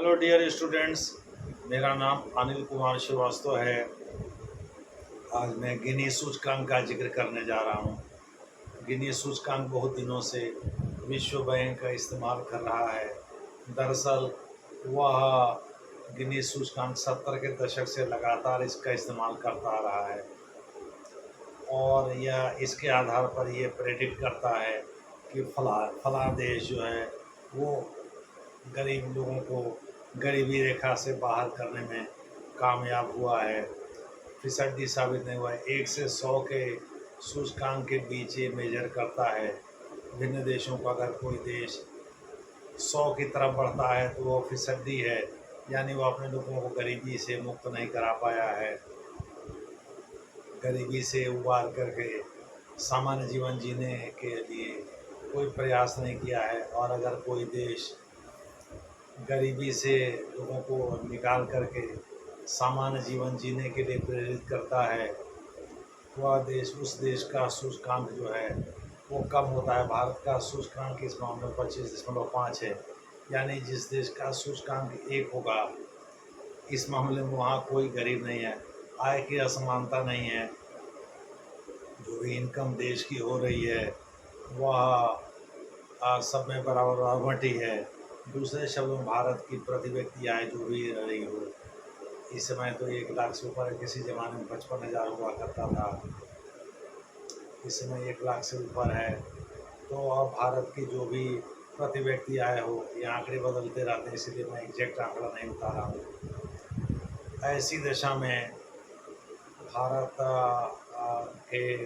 Hello dear students, मेरा नाम अनिल कुमार श्रीवास्तव है। आज मैं गिनी सूचकांक का जिक्र करने जा रहा हूँ। गिनी सूचकांक बहुत दिनों से विश्व बैंक का इस्तेमाल कर रहा है। दरअसल वह गिनी सूचकांक 70 के दशक से लगातार इसका इस्तेमाल करता आ रहा है और यह इसके आधार पर यह प्रेडिक्ट करता है कि फला देश जो है वो गरीब लोगों को गरीबी रेखा से बाहर करने में कामयाब हुआ है। फिसड्डी साबित नहीं हुआ है। 1 से 100 के सूचकांक के बीच ये मेजर करता है भिन्न देशों का। अगर कोई देश 100 की तरफ बढ़ता है तो वो फिसड्डी है, यानी वो अपने लोगों को गरीबी से मुक्त नहीं करा पाया है, गरीबी से उबार करके सामान्य जीवन जीने के लिए कोई प्रयास नहीं किया है। और अगर कोई देश गरीबी से लोगों को निकाल करके सामान्य जीवन जीने के लिए प्रेरित करता है, वह देश उस देश का सूचकांक जो है वो कम होता है। भारत का सूचकांक इस मामले में 25.5 है, यानी जिस देश का सूचकांक 1 होगा इस मामले में वहाँ कोई गरीब नहीं है, आय की असमानता नहीं है। जो भी इनकम देश की हो रही है वह सब में बराबर बटी है। दूसरे शब्दों में भारत की प्रति व्यक्ति आय जो भी रही हो, इस समय तो 1 लाख से ऊपर है। किसी ज़माने में 55,000 हुआ करता था, इस समय 1 लाख से ऊपर है। तो अब भारत की जो भी प्रति व्यक्ति आय हो, ये आंकड़े बदलते रहते हैं, इसलिए मैं एग्जैक्ट आंकड़ा नहीं बता रहा हूँ। ऐसी दशा में भारत के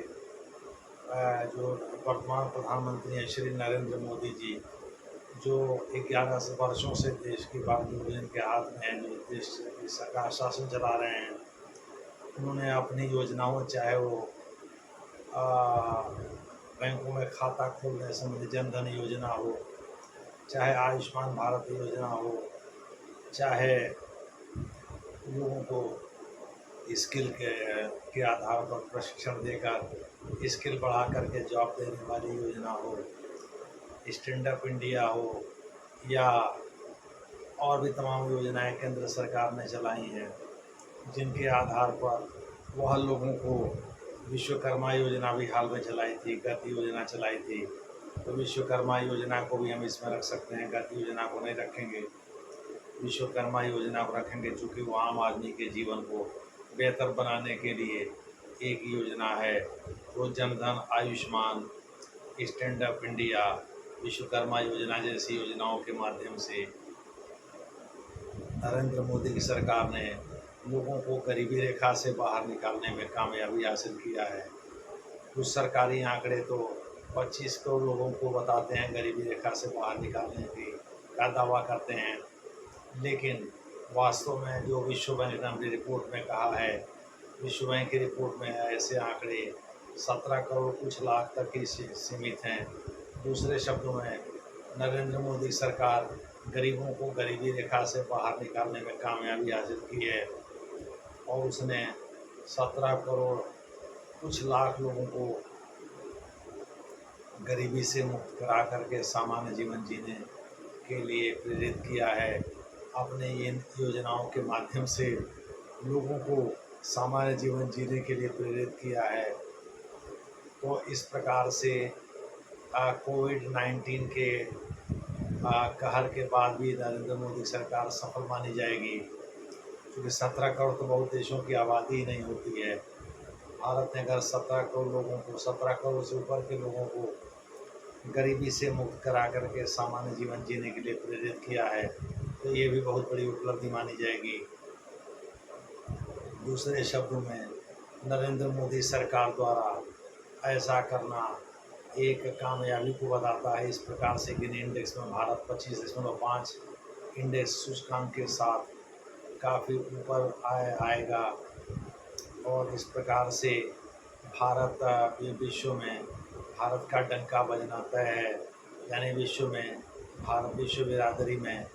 जो वर्तमान प्रधानमंत्री हैं श्री नरेंद्र मोदी जी, जो 11 वर्षों से देश की बागडोर इनके हाथ में है, जो देश की सरकार शासन चला रहे हैं, उन्होंने अपनी योजनाओं, चाहे वो बैंकों में खाता खोलने संबंधी जनधन योजना हो, चाहे आयुष्मान भारत योजना हो, चाहे लोगों को स्किल के आधार पर प्रशिक्षण देकर स्किल बढ़ा करके जॉब देने वाली योजना हो, स्टैंड अप इंडिया हो, या और भी तमाम योजनाएं केंद्र सरकार ने चलाई हैं, जिनके आधार पर वह लोगों को विश्वकर्मा योजना भी हाल में चलाई थी, गति योजना चलाई थी। तो विश्वकर्मा योजना को भी हम इसमें रख सकते हैं, गति योजना को नहीं रखेंगे, विश्वकर्मा योजना को रखेंगे, चूँकि वो आम आदमी के जीवन को बेहतर बनाने के लिए एक योजना है। तो Jan Dhan, Ayushman, stand up India, Vishwakarma योजना जैसी योजनाओं के माध्यम से नरेंद्र मोदी की सरकार ने लोगों को गरीबी रेखा से बाहर निकालने में कामयाबी हासिल किया है। कुछ सरकारी आंकड़े तो 25 करोड़ लोगों को बताते हैं गरीबी रेखा से बाहर निकालने का दावा करते हैं, लेकिन वास्तव में जो विश्व बैंक ने अपनी रिपोर्ट में कहा है, विश्व बैंक की रिपोर्ट में ऐसे आंकड़े 17 करोड़ कुछ लाख तक ही सीमित हैं। दूसरे शब्दों में नरेंद्र मोदी सरकार गरीबों को गरीबी रेखा से बाहर निकालने में कामयाबी हासिल की है और उसने 17 करोड़ कुछ लाख लोगों को गरीबी से मुक्त करा करके सामान्य जीवन जीने के लिए प्रेरित किया है। अपने इन योजनाओं के माध्यम से लोगों को सामान्य जीवन जीने के लिए प्रेरित किया है। तो इस प्रकार से कोविड-19 के कहर के बाद भी नरेंद्र मोदी सरकार सफल मानी जाएगी, क्योंकि 17 करोड़ तो बहुत देशों की आबादी ही नहीं होती है। भारत ने अगर 17 करोड़ लोगों को, 17 करोड़ से ऊपर के लोगों को गरीबी से मुक्त करा करके सामान्य जीवन जीने के लिए प्रेरित किया है, तो ये भी बहुत बड़ी उपलब्धि मानी जाएगी। दूसरे शब्दों में नरेंद्र मोदी सरकार द्वारा ऐसा करना एक कामयाबी को बताता है। इस प्रकार से गिनी इंडेक्स में भारत 25.5 इंडेक्स सूचकांक के साथ काफ़ी ऊपर आएगा और इस प्रकार से भारत विश्व में भारत का डंका बजना तय है, यानी विश्व बिरादरी में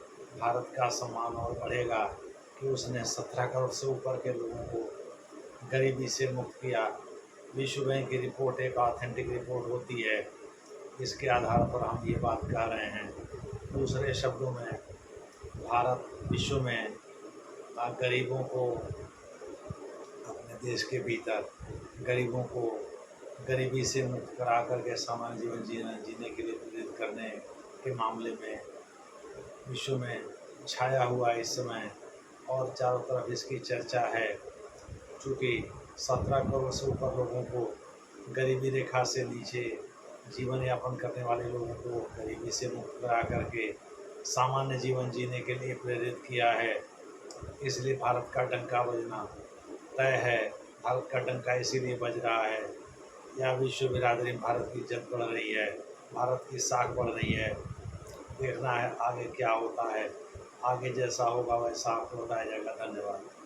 भारत का सम्मान और बढ़ेगा कि उसने 17 करोड़ से ऊपर के लोगों को गरीबी से मुक्त किया। विश्व बैंक की रिपोर्ट एक ऑथेंटिक रिपोर्ट होती है, इसके आधार पर हम ये बात कह रहे हैं। दूसरे शब्दों में भारत विश्व में गरीबों को अपने देश के भीतर गरीबों को गरीबी से मुक्त करा करके सामान्य जीवन जीने के लिए प्रेरित करने के मामले में विश्व में छाया हुआ इस समय और चारों तरफ इसकी चर्चा है। चूँकि 17 करोड़ से ऊपर लोगों को गरीबी रेखा से नीचे जीवन यापन करने वाले लोगों को गरीबी से मुक्त करा करके सामान्य जीवन जीने के लिए प्रेरित किया है। इसलिए भारत का डंका बजना तय है। भारत का डंका इसीलिए बज रहा है, या विश्व बिरादरी भारत की इज्जत बढ़ रही है, भारत की साख बढ़ रही है। देखना है आगे क्या होता है, आगे जैसा होगा वैसा आपको बताया जाएगा। धन्यवाद।